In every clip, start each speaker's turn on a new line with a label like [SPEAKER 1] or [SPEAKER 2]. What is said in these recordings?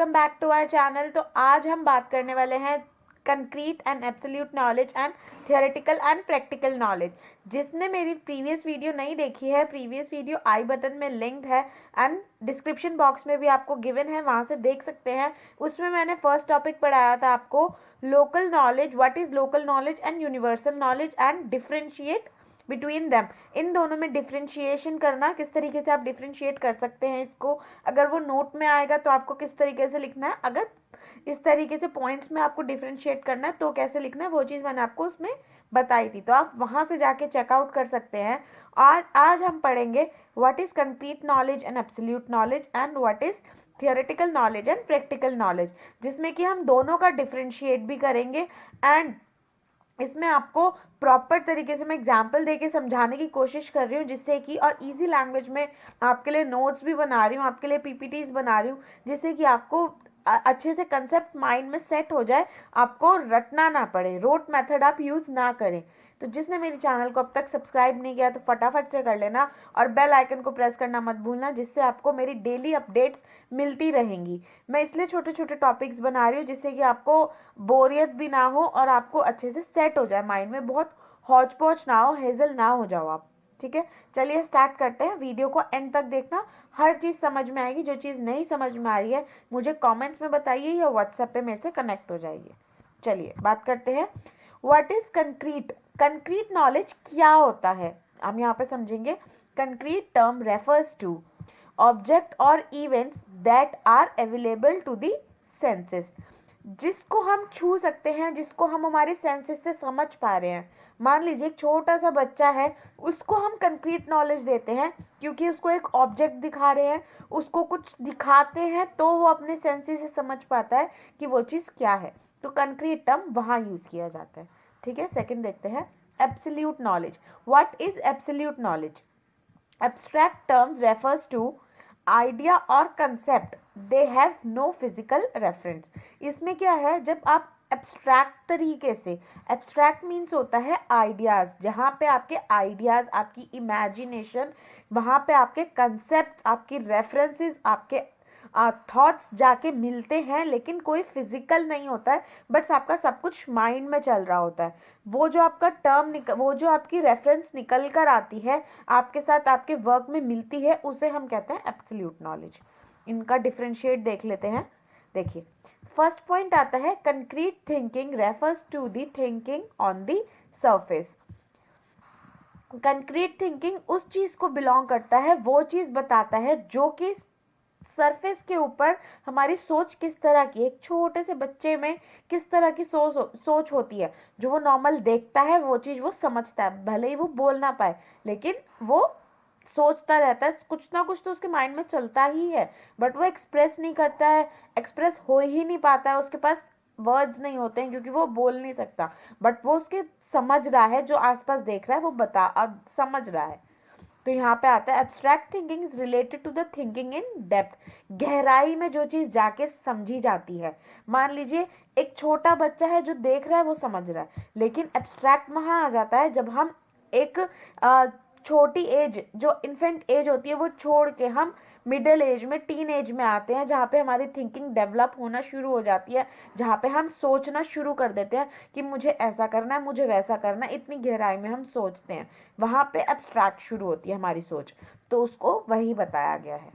[SPEAKER 1] Welcome back to our channel. तो आज हम बात करने वाले हैं concrete and absolute knowledge and theoretical and practical knowledge. जिसने मेरी प्रीवियस वीडियो नहीं देखी है, प्रीवियस वीडियो आई बटन में लिंक्ड है एंड डिस्क्रिप्शन बॉक्स में भी आपको गिवन है, वहाँ से देख सकते हैं। उसमें मैंने फर्स्ट टॉपिक पढ़ाया था आपको local knowledge, what is local knowledge and universal knowledge and differentiate between them. इन दोनों में डिफ्रेंशिएशन करना, किस तरीके से आप डिफ्रेंशिएट कर सकते हैं इसको। अगर वो नोट में आएगा तो आपको किस तरीके से लिखना है, अगर इस तरीके से पॉइंट्स में आपको डिफ्रेंशिएट करना है तो कैसे लिखना है, वो चीज़ मैंने आपको उसमें बताई थी, तो आप वहाँ से जाके चेकआउट कर सकते हैं। आज हम पढ़ेंगे what is concrete knowledge and absolute knowledge and what is theoretical knowledge and practical knowledge, जिसमें कि हम दोनों का डिफ्रेंशिएट भी करेंगे। एंड इसमें आपको प्रॉपर तरीके से मैं एग्जाम्पल देके समझाने की कोशिश कर रही हूँ, जिससे कि और इजी लैंग्वेज में आपके लिए नोट्स भी बना रही हूँ, आपके लिए पीपीटीज बना रही हूँ, जिससे कि आपको अच्छे से कंसेप्ट माइंड में सेट हो जाए, आपको रटना ना पड़े, रोट मेथड आप यूज़ ना करें। तो जिसने मेरे चैनल को अब तक सब्सक्राइब नहीं किया तो फटाफट से कर लेना और बेल आइकन को प्रेस करना मत भूलना, जिससे आपको मेरी डेली अपडेट्स मिलती रहेंगी। मैं इसलिए छोटे छोटे टॉपिक्स बना रही हूँ जिससे कि आपको बोरियत भी ना हो और आपको अच्छे से सेट हो जाए माइंड में, बहुत हौच पौच ना हो, हेजल ना हो जाओ आप। ठीक है, चलिए स्टार्ट करते हैं। वीडियो को एंड तक देखना, हर चीज़ समझ में आएगी। जो चीज़ नहीं समझ में आ रही है मुझे कमेंट्स में बताइए या व्हाट्सएप पे मेरे से कनेक्ट हो जाइए। चलिए बात करते हैं what is concrete. Concrete knowledge क्या होता है हम यहाँ पे समझेंगे। Concrete term refers to object और events that are available to the senses, जिसको हम छू सकते हैं, जिसको हम हमारे सेंसेस से समझ पा रहे हैं। मान लीजिए एक छोटा सा बच्चा है, उसको हम कंक्रीट नॉलेज देते हैं क्योंकि उसको एक ऑब्जेक्ट दिखा रहे हैं, उसको कुछ दिखाते हैं तो वो अपने सेंसेस से समझ पाता है कि वो चीज़ क्या है। तो कंक्रीट टर्म वहाँ यूज़ किया जाता है। ठीक है, सेकंड देखते हैं absolute knowledge. What is absolute knowledge? Abstract terms refers to idea or concept, they have no physical reference। इसमें क्या है, जब आप एब्स्ट्रैक्ट तरीके से, एब्स्ट्रैक्ट मीन्स होता है आइडियाज़, जहाँ पे आपके आइडियाज़, आपकी इमेजिनेशन, वहाँ पे आपके कंसेप्ट, आपकी रेफरेंसेस, आपके थॉट्स जाके मिलते हैं, लेकिन कोई फिजिकल नहीं होता है, बट आपका सब कुछ माइंड में चल रहा होता है। वो जो आपका टर्म वो जो आपकी रेफरेंस निकल कर आती है, आपके साथ आपके वर्क में मिलती है, उसे हम कहते हैं एब्सोल्यूट नॉलेज। इनका डिफरेंशिएट देख लेते हैं। देखिए फर्स्ट पॉइंट आता है concrete thinking refers to the thinking on the surface. Concrete thinking उस चीज़ को बिलोंग करता है, वो चीज़ बताता है जो कि सरफेस के ऊपर हमारी सोच किस तरह की, एक छोटे से बच्चे में किस तरह की सोच होती है। जो वो नॉर्मल देखता है वो चीज़ वो समझता है, भले ही वो बोल ना पाए, लेकिन वो सोचता रहता है, कुछ ना कुछ तो उसके माइंड में चलता ही है, बट वो एक्सप्रेस नहीं करता है, एक्सप्रेस हो ही नहीं पाता है, उसके पास वर्ड्स नहीं होते हैं क्योंकि वो बोल नहीं सकता, बट वो उसके समझ रहा है, जो आसपास देख रहा है वो समझ रहा है। तो यहाँ पे आता है abstract thinking is related to the thinking in depth, गहराई में जो चीज़ जाके समझी जाती है। मान लीजिए एक छोटा बच्चा है जो देख रहा है वो समझ रहा है, लेकिन एब्स्ट्रैक्ट वहाँ आ जाता है जब हम एक छोटी एज, जो इन्फेंट एज होती है, वो छोड़ के हम मिडिल एज में, टीन एज में आते हैं, जहाँ पे हमारी थिंकिंग डेवलप होना शुरू हो जाती है, जहाँ पे हम सोचना शुरू कर देते हैं कि मुझे ऐसा करना है, मुझे वैसा करना है, इतनी गहराई में हम सोचते हैं, वहाँ पे एब्स्ट्रैक्ट शुरू होती है हमारी सोच। तो उसको वही बताया गया है।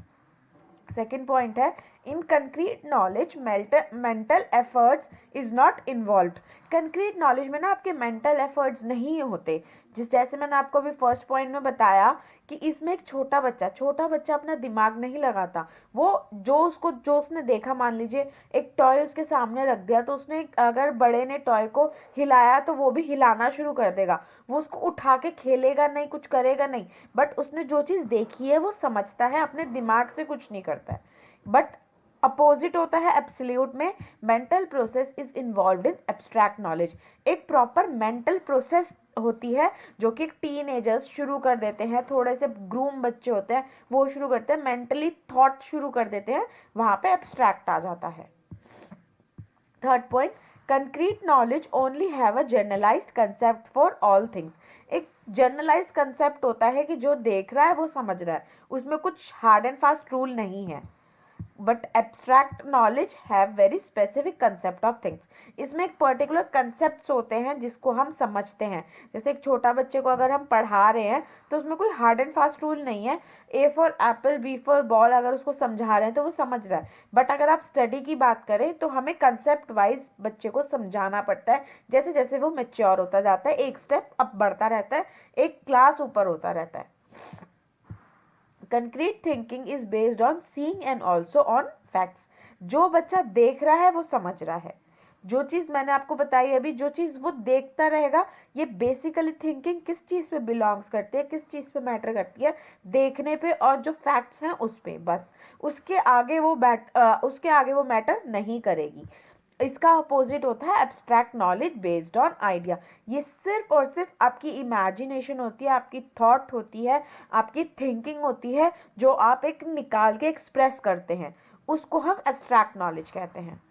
[SPEAKER 1] सेकेंड पॉइंट है इन concrete knowledge mental efforts is not involve. Concrete knowledge में ना आपके मेंटल एफर्ट्स नहीं होते, जैसे मैंने आपको अभी फर्स्ट पॉइंट में बताया कि इसमें एक छोटा बच्चा अपना दिमाग नहीं लगाता। वो जो उसने देखा, मान लीजिए एक टॉय उसके सामने रख दिया, तो उसने अगर बड़े ने टॉय को हिलाया तो वो भी हिलाना शुरू कर देगा, वो उसको उठा के खेलेगा नहीं, कुछ करेगा नहीं, बट उसने जो चीज़ देखी है वो समझता है, अपने दिमाग से कुछ नहीं करता है। बट अपोजिट होता है एब्सोल्यूट में, mental process is involve in abstract knowledge. एक प्रॉपर मेंटल प्रोसेस होती है जो कि टीनेजर्स शुरू कर देते हैं, थोड़े से ग्रूम बच्चे होते हैं वो शुरू करते हैं, मेंटली थॉट शुरू कर देते हैं, वहाँ पे एब्स्ट्रैक्ट आ जाता है। Third point concrete knowledge only have a generalised concept for all things. एक जनरलाइज्ड कंसेप्ट होता है कि जो देख रहा है वो समझ रहा है, उसमें कुछ हार्ड एंड फास्ट रूल नहीं है। But abstract knowledge have very specific concept of things. इसमें एक पर्टिकुलर कंसेप्ट होते हैं जिसको हम समझते हैं। जैसे एक छोटा बच्चे को अगर हम पढ़ा रहे हैं तो उसमें कोई हार्ड एंड फास्ट रूल नहीं है, A for apple B for ball अगर उसको समझा रहे हैं तो वो समझ रहा है। बट अगर आप स्टडी की बात करें तो हमें कंसेप्ट वाइज बच्चे को समझाना पड़ता है। जैसे जैसे वो मैच्योर होता जाता है, एक स्टेप अप बढ़ता रहता है, एक क्लास ऊपर होता रहता है। Concrete thinking is based on seeing and also on facts. जो बच्चा देख रहा है वो समझ रहा है। जो चीज़ मैंने आपको बताई अभी, जो चीज़ वो देखता रहेगा, ये बेसिकली थिंकिंग किस चीज़ पे बिलोंग्स करती है, किस चीज़ पे मैटर करती है, देखने पे और जो फैक्ट्स हैं उस पे, बस उसके आगे वो मैटर नहीं करेगी। इसका अपोजिट होता है abstract knowledge based on idea. ये सिर्फ और सिर्फ आपकी इमेजिनेशन होती है, आपकी थॉट होती है, आपकी थिंकिंग होती है, जो आप एक निकाल के एक्सप्रेस करते हैं, उसको हम एब्स्ट्रैक्ट नॉलेज कहते हैं।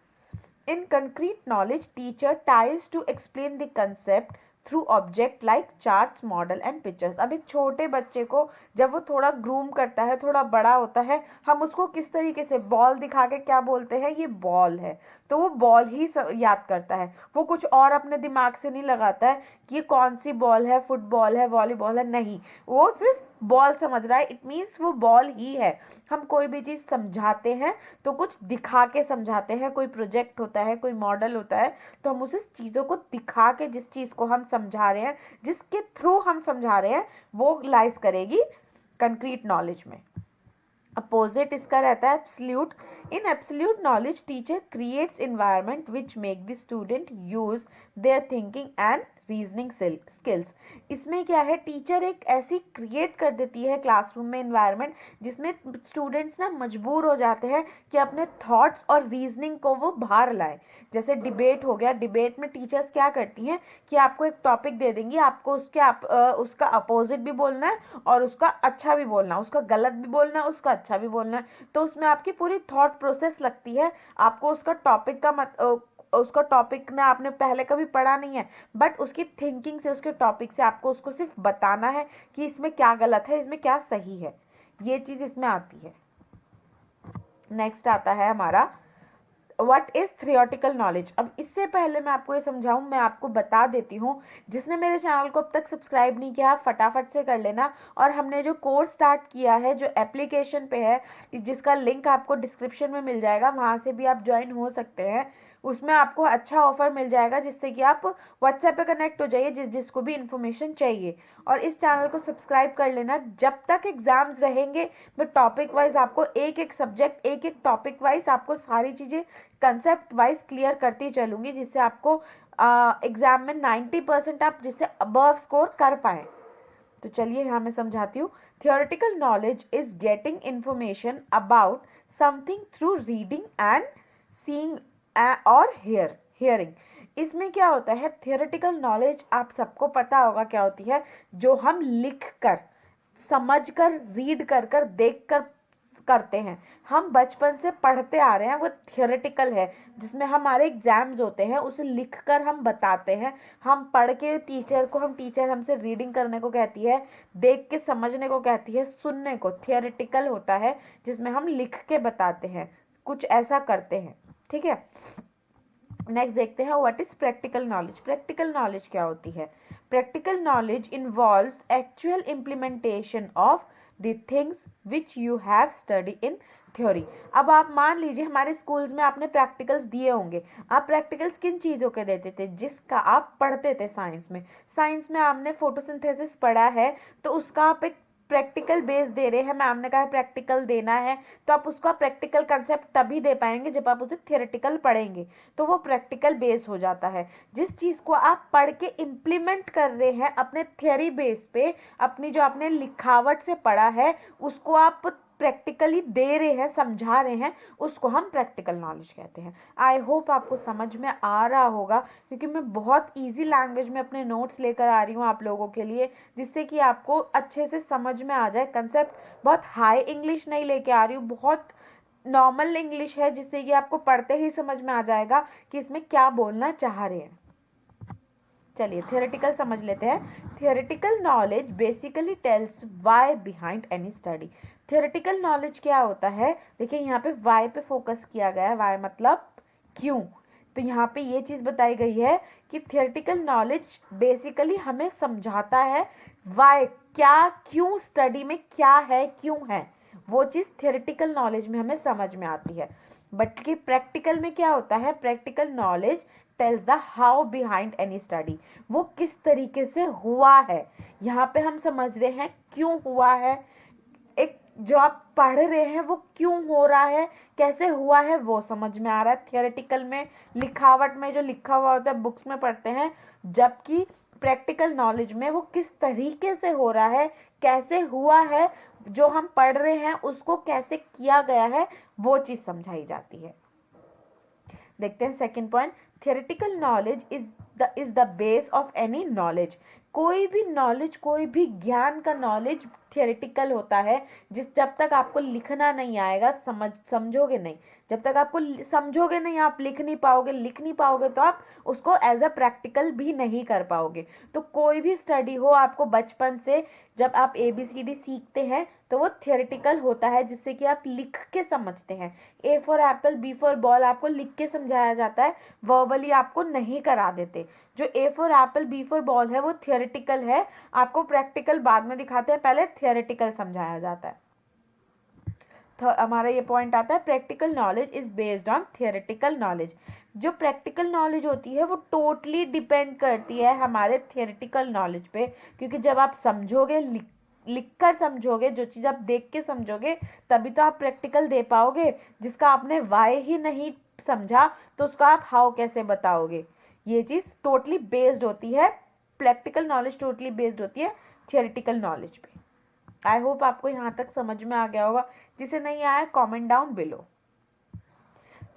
[SPEAKER 1] In concrete knowledge, teacher tries to explain the concept through object like charts, model and pictures. अब एक छोटे बच्चे को जब वो थोड़ा ग्रूम करता है, थोड़ा बड़ा होता है, हम उसको किस तरीके से बॉल दिखा के क्या बोलते हैं, ये बॉल है, तो वो बॉल ही याद करता है। वो कुछ और अपने दिमाग से नहीं लगाता है कि ये कौन सी बॉल है, फुटबॉल है, वॉलीबॉल है, नहीं, वो सिर्फ बॉल समझ रहा है। इट मीन्स वो बॉल ही है। हम कोई भी चीज़ समझाते हैं तो कुछ दिखा के समझाते हैं। कोई प्रोजेक्ट होता है, कोई मॉडल होता है, तो हम उसे चीज़ों को दिखा के, जिस चीज़ को हम समझा रहे हैं, जिसके थ्रू हम समझा रहे हैं, वो लाइज करेगी कंक्रीट नॉलेज में। अपोजिट इसका रहता है absolute. In absolute knowledge teacher creates environment which make the student use their thinking and reasoning skills. इसमें क्या है, टीचर एक ऐसी क्रिएट कर देती है क्लासरूम में एनवायरनमेंट जिसमें स्टूडेंट्स ना मजबूर हो जाते हैं कि अपने थॉट्स और रीजनिंग को वो बाहर लाएं। जैसे डिबेट हो गया, डिबेट में टीचर्स क्या करती हैं कि आपको एक टॉपिक दे देंगी, आपको उसका अपोजिट भी बोलना है और उसका अच्छा भी बोलना है, उसका गलत भी बोलना है, उसका अच्छा भी बोलना है। तो उसमें आपकी पूरी थॉट प्रोसेस लगती है। आपको उसका टॉपिक ना आपने पहले कभी पढ़ा नहीं है, बट उसकी थिंकिंग से, उसके टॉपिक से आपको उसको सिर्फ बताना है कि इसमें क्या गलत है, इसमें क्या सही है। ये चीज़ इसमें आती है। नेक्स्ट आता है हमारा व्हाट इज थियोरेटिकल नॉलेज। अब इससे पहले मैं आपको ये समझाऊं, मैं आपको बता देती हूँ, जिसने मेरे चैनल को अब तक सब्सक्राइब नहीं किया फटाफट से कर लेना। और हमने जो कोर्स स्टार्ट किया है, जो एप्लीकेशन पे है, जिसका लिंक आपको डिस्क्रिप्शन में मिल जाएगा, वहाँ से भी आप ज्वाइन हो सकते हैं। उसमें आपको अच्छा ऑफर मिल जाएगा जिससे कि आप व्हाट्सएप पे कनेक्ट हो जाइए जिसको भी इन्फॉर्मेशन चाहिए। और इस चैनल को सब्सक्राइब कर लेना। जब तक एग्जाम्स रहेंगे मैं टॉपिक वाइज आपको एक एक सब्जेक्ट, एक एक टॉपिक वाइज आपको सारी चीज़ें कंसेप्ट वाइज क्लियर करती चलूँगी, जिससे आपको एग्जाम में 90% आप जिससे अबव स्कोर कर पाए। तो चलिए यहाँ मैं समझाती हूँ। Theoretical knowledge is getting information about something through reading and seeing और हियरिंग। इसमें क्या होता है, थियोरेटिकल नॉलेज आप सबको पता होगा क्या होती है, जो हम लिख कर, समझ कर, रीड कर कर, देख कर करते हैं, हम बचपन से पढ़ते आ रहे हैं, वो थियोरेटिकल है। जिसमें हमारे एग्जाम्स होते हैं, उसे लिख कर हम बताते हैं, हम पढ़ के टीचर हमसे रीडिंग करने को कहती है, देख के समझने को कहती है, सुनने को थियोरेटिकल होता है, जिसमें हम लिख के बताते हैं, कुछ ऐसा करते हैं। ठीक है, नेक्स्ट देखते हैं what is practical knowledge. Practical knowledge क्या होती है। Practical knowledge involves actual implementation of the things which you have study in theory. अब आप मान लीजिए हमारे स्कूल्स में आपने प्रैक्टिकल्स दिए होंगे। आप प्रैक्टिकल्स किन चीज़ों के देते थे, जिसका आप पढ़ते थे साइंस में आपने फोटोसिंथेसिस पढ़ा है, तो उसका आप एक प्रैक्टिकल बेस दे रहे हैं। मैम ने कहा प्रैक्टिकल देना है, तो आप उसका प्रैक्टिकल कंसेप्ट तभी दे पाएंगे जब आप उसे थियोरेटिकल पढ़ेंगे, तो वो प्रैक्टिकल बेस हो जाता है। जिस चीज़ को आप पढ़ के इम्प्लीमेंट कर रहे हैं अपने थियोरी बेस पे, अपनी जो आपने लिखावट से पढ़ा है, उसको आप प्रैक्टिकली दे रहे हैं, समझा रहे हैं, उसको हम प्रैक्टिकल नॉलेज कहते हैं। आई होप आपको समझ में आ रहा होगा, क्योंकि मैं बहुत इजी लैंग्वेज में अपने नोट्स लेकर आ रही हूँ आप लोगों के लिए, जिससे कि आपको अच्छे से समझ में आ जाए कंसेप्ट। बहुत हाई इंग्लिश नहीं लेके आ रही हूँ, बहुत नॉर्मल इंग्लिश है, जिससे कि आपको पढ़ते ही समझ में आ जाएगा कि इसमें क्या बोलना चाह रहे हैं। चलिए थियोरेटिकल समझ लेते हैं। Theoretical knowledge basically tells why behind any study. Theoretical knowledge क्या होता है, देखिए यहाँ पे वाई पे फोकस किया गया है, वाई मतलब क्यों। तो यहाँ पे ये चीज़ बताई गई है कि थियोरेटिकल नॉलेज बेसिकली हमें समझाता है वाई, क्या क्यों स्टडी में क्या है क्यों है, वो चीज़ थियोरेटिकल नॉलेज में हमें समझ में आती है। बट कि प्रैक्टिकल में क्या होता है, practical knowledge tells the how behind any study, वो किस तरीके से हुआ है। यहाँ पे हम समझ रहे हैं क्यों हुआ है, एक जो आप पढ़ रहे हैं वो क्यों हो रहा है, कैसे हुआ है, वो समझ में आ रहा है। थियोरेटिकल में लिखावट में जो लिखा हुआ होता है बुक्स में पढ़ते हैं, जबकि प्रैक्टिकल नॉलेज में वो किस तरीके से हो रहा है, कैसे हुआ है, जो हम पढ़ रहे हैं उसको कैसे किया गया है, वो चीज़ समझाई जाती है। देखते हैं second point, theoretical knowledge is the base of any knowledge. कोई भी नॉलेज, कोई भी ज्ञान का नॉलेज थियोरेटिकल होता है। जब तक आपको लिखना नहीं आएगा, समझोगे नहीं, जब तक आपको समझोगे नहीं, आप लिख नहीं पाओगे तो आप उसको एज अ प्रैक्टिकल भी नहीं कर पाओगे। तो कोई भी स्टडी हो, आपको बचपन से जब आप ABCD सीखते हैं तो वो थियोरेटिकल होता है, जिससे कि आप लिख के समझते हैं। A for Apple, B for ball आपको लिख के समझाया जाता है, वर्बली आपको नहीं करा देते। जो A for Apple, B for ball है वो थियोरेटिकल है, आपको प्रैक्टिकल बाद में दिखाते हैं, पहले थियोरेटिकल समझाया जाता है। तो हमारा ये पॉइंट आता है, practical knowledge is based on theoretical knowledge. जो प्रैक्टिकल नॉलेज होती है वो टोटली डिपेंड करती है हमारे थियोरेटिकल नॉलेज पे, क्योंकि जब आप समझोगे, लिख कर समझोगे, जो चीज़ आप देख के समझोगे, तभी तो आप प्रैक्टिकल दे पाओगे। जिसका आपने वाई ही नहीं समझा तो उसका आप हाउ कैसे बताओगे। ये चीज़ टोटली बेस्ड होती है, प्रैक्टिकल नॉलेज टोटली बेस्ड होती है थियोरेटिकल नॉलेज पे। आई होप आपको यहाँ तक समझ में आ गया होगा, जिसे नहीं आया comment down below.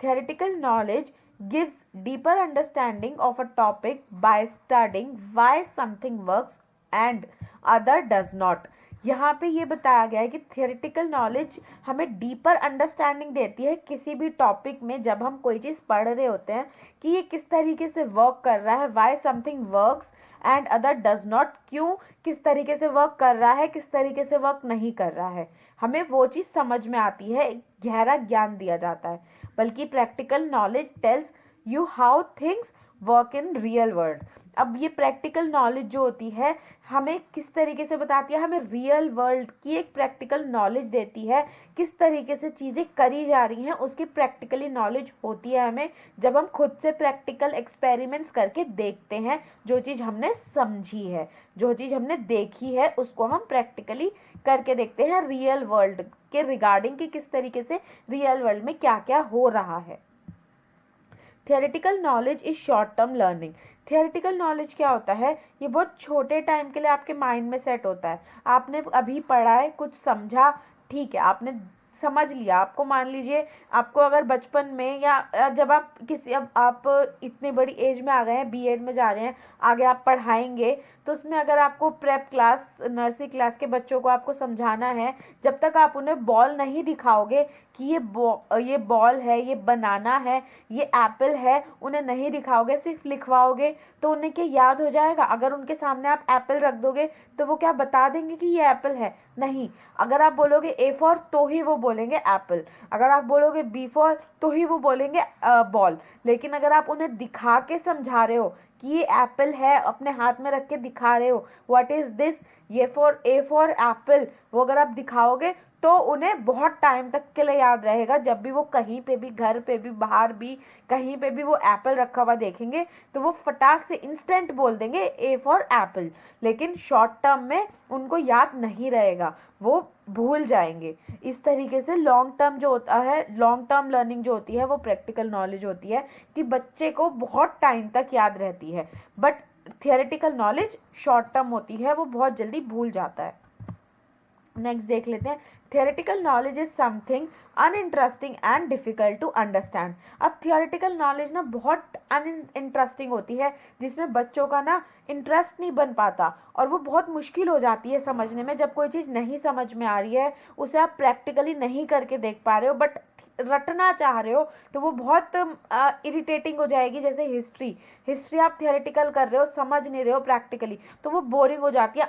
[SPEAKER 1] Theoretical knowledge gives deeper understanding of a topic by studying why something works and other does not। यहाँ पे ये बताया गया है कि थियोरेटिकल नॉलेज हमें डीपर अंडरस्टैंडिंग देती है किसी भी टॉपिक में, जब हम कोई चीज़ पढ़ रहे होते हैं कि ये किस तरीके से वर्क कर रहा है, Y something works and other does not, क्यों किस तरीके से वर्क कर रहा है, किस तरीके से वर्क नहीं कर रहा है, हमें वो चीज़ समझ में आती है, गहरा ज्ञान दिया जाता है। बल्कि practical knowledge tells you how things work in real world. अब ये प्रैक्टिकल नॉलेज जो होती है हमें किस तरीके से बताती है, हमें रियल वर्ल्ड की एक प्रैक्टिकल नॉलेज देती है, किस तरीके से चीज़ें करी जा रही हैं उसकी प्रैक्टिकली नॉलेज होती है हमें, जब हम खुद से प्रैक्टिकल एक्सपेरिमेंट्स करके देखते हैं। जो चीज़ हमने समझी है, जो चीज़ हमने देखी है, उसको हम प्रैक्टिकली करके देखते हैं रियल वर्ल्ड के रिगार्डिंग, कि किस तरीके से रियल वर्ल्ड में क्या क्या हो रहा है। Theoretical knowledge is short term learning. Theoretical knowledge क्या होता है, ये बहुत छोटे टाइम के लिए आपके माइंड में सेट होता है। आपने अभी पढ़ा है, कुछ समझा, ठीक है, आपने समझ लिया। आपको मान लीजिए, आपको अगर बचपन में या जब आप किसी, अब आप इतनी बड़ी एज में आ गए हैं, B.Ed में जा रहे हैं, आगे आप पढ़ाएंगे, तो उसमें अगर आपको प्रेप क्लास, नर्सरी क्लास के बच्चों को आपको समझाना है, जब तक आप उन्हें बॉल नहीं दिखाओगे कि ये बॉल है, ये बनाना है, ये एप्पल है, उन्हें नहीं दिखाओगे, सिर्फ लिखवाओगे, तो उन्हें क्या याद हो जाएगा? अगर उनके सामने आप एप्पल रख दोगे तो वो क्या बता देंगे कि ये एप्पल है? नहीं। अगर आप बोलोगे A फॉर तो ही वो बोलेंगे एप्पल, अगर आप बोलोगे B फॉर तो ही वो बोलेंगे बॉल। लेकिन अगर आप उन्हें दिखा के समझा रहे हो कि ये एप्पल है, अपने हाथ में रख के दिखा रहे हो, व्हाट इज दिस, ये फॉर A फॉर एप्पल, वो अगर आप दिखाओगे तो उन्हें बहुत टाइम तक के लिए याद रहेगा। जब भी वो कहीं पे भी, घर पे भी, बाहर भी, कहीं पे भी वो एप्पल रखा हुआ देखेंगे तो वो फटाक से इंस्टेंट बोल देंगे A फॉर एप्पल। लेकिन शॉर्ट टर्म में उनको याद नहीं रहेगा, वो भूल जाएंगे। इस तरीके से लॉन्ग टर्म जो होता है, लॉन्ग टर्म लर्निंग जो होती है, वो प्रैक्टिकल नॉलेज होती है कि बच्चे को बहुत टाइम तक याद रहती है। But theoretical knowledge short term होती है, वो बहुत जल्दी भूल जाता है। नेक्स्ट देख लेते हैं, theoretical knowledge is something uninteresting and difficult to understand. अब थियोरेटिकल नॉलेज ना बहुत अनइंटरेस्टिंग होती है, जिसमें बच्चों का ना इंटरेस्ट नहीं बन पाता और वो बहुत मुश्किल हो जाती है समझने में। जब कोई चीज़ नहीं समझ में आ रही है, उसे आप प्रैक्टिकली नहीं करके देख पा रहे हो, बट रटना चाह रहे हो, तो वो बहुत इरिटेटिंग हो जाएगी। जैसे हिस्ट्री आप थियोरेटिकल कर रहे हो, समझ नहीं रहे हो प्रैक्टिकली, तो वो बोरिंग हो जाती है,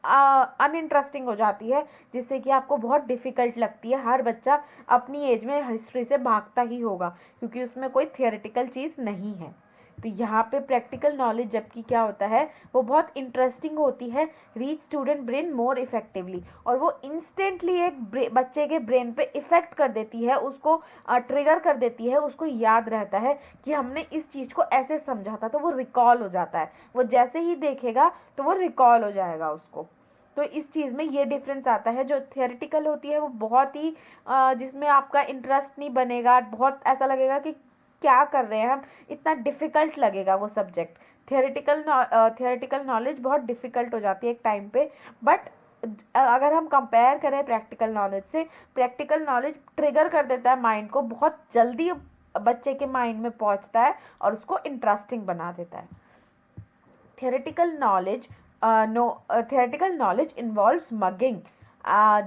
[SPEAKER 1] अनइंटरेस्टिंग हो जाती है, जिससे कि आपको बहुत डिफ़िकल्ट लगती है। हर बच्चा अपनी एज में हिस्ट्री से भागता ही होगा, क्योंकि उसमें कोई थियोरेटिकल चीज़ नहीं है। तो यहाँ पे प्रैक्टिकल नॉलेज जबकि क्या होता है, वो बहुत इंटरेस्टिंग होती है, reach student brain more effectively, और वो इंस्टेंटली एक बच्चे के ब्रेन पे इफेक्ट कर देती है, उसको ट्रिगर कर देती है, उसको याद रहता है कि हमने इस चीज़ को ऐसे समझा था, तो वो रिकॉल हो जाता है। वो जैसे ही देखेगा तो वो रिकॉल हो जाएगा उसको। तो इस चीज़ में ये डिफरेंस आता है। जो थियोरेटिकल होती है वो बहुत ही जिसमें आपका इंटरेस्ट नहीं बनेगा, बहुत ऐसा लगेगा कि क्या कर रहे हैं हम, इतना डिफ़िकल्ट लगेगा वो सब्जेक्ट। थियोरेटिकल नॉलेज बहुत डिफ़िकल्ट हो जाती है एक टाइम पे, बट अगर हम कंपेयर करें प्रैक्टिकल नॉलेज से, प्रैक्टिकल नॉलेज ट्रिगर कर देता है माइंड को, बहुत जल्दी बच्चे के माइंड में पहुंचता है और उसको इंटरेस्टिंग बना देता है। theoretical knowledge theoretical knowledge involves mugging,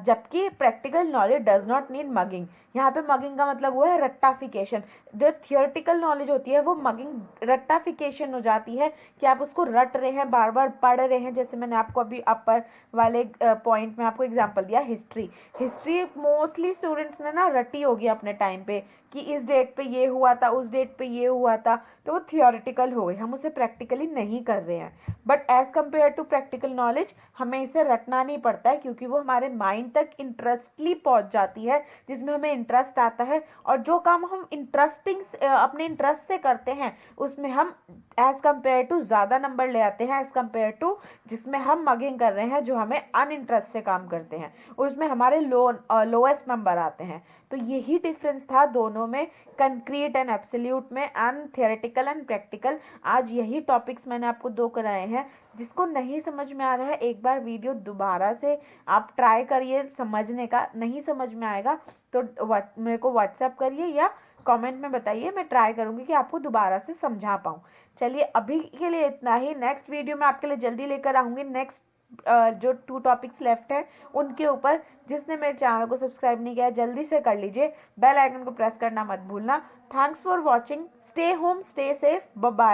[SPEAKER 1] जबकि practical knowledge does not need mugging. यहाँ पे मगिंग का मतलब हुआ है रट्टाफिकेशन। जो थियोरेटिकल नॉलेज होती है वो मगिंग रट्टाफिकेशन हो जाती है, कि आप उसको रट रहे हैं, बार बार पढ़ रहे हैं। जैसे मैंने आपको अभी अपर वाले पॉइंट में आपको एग्जांपल दिया, हिस्ट्री। हिस्ट्री मोस्टली स्टूडेंट्स ने ना रटी होगी अपने टाइम पे, कि इस डेट पे ये हुआ था, उस डेट पे ये हुआ था, तो वो थियोरेटिकल हो गई, हम उसे प्रैक्टिकली नहीं कर रहे हैं। But as compare to practical knowledge हमें इसे रटना नहीं पड़ता है, क्योंकि वो हमारे माइंड तक इंटरेस्टली पहुंच जाती है, जिसमें हमें इंटरेस्ट आता है। और जो काम हम अपने इंटरेस्ट से करते हैं, उसमें हम एज कम्पेयर टू ज़्यादा नंबर ले आते हैं, एज कम्पेयर टू जिसमें हम मगिंग कर रहे हैं, जो हमें अनइंटरेस्ट से काम करते हैं, उसमें हमारे लोएस्ट नंबर आते हैं। तो यही डिफरेंस था दोनों में, कंक्रीट एंड एब्सोल्यूट में, एंड थियोरेटिकल एंड प्रैक्टिकल। आज यही टॉपिक्स मैंने आपको 2 कराए हैं। जिसको नहीं समझ में आ रहा है, एक बार वीडियो दोबारा से आप ट्राई करिए समझने का। नहीं समझ में आएगा तो मेरे को व्हाट्सएप करिए या कमेंट में बताइए, मैं ट्राई करूँगी कि आपको दोबारा से समझा पाऊँ। चलिए अभी के लिए इतना ही। नेक्स्ट वीडियो में आपके लिए जल्दी लेकर आऊँगी नेक्स्ट जो 2 टॉपिक्स लेफ्ट हैं उनके ऊपर। जिसने मेरे चैनल को सब्सक्राइब नहीं किया है जल्दी से कर लीजिए, बेल आइकन को प्रेस करना मत भूलना। Thanks for watching, stay home, stay safe, bye bye.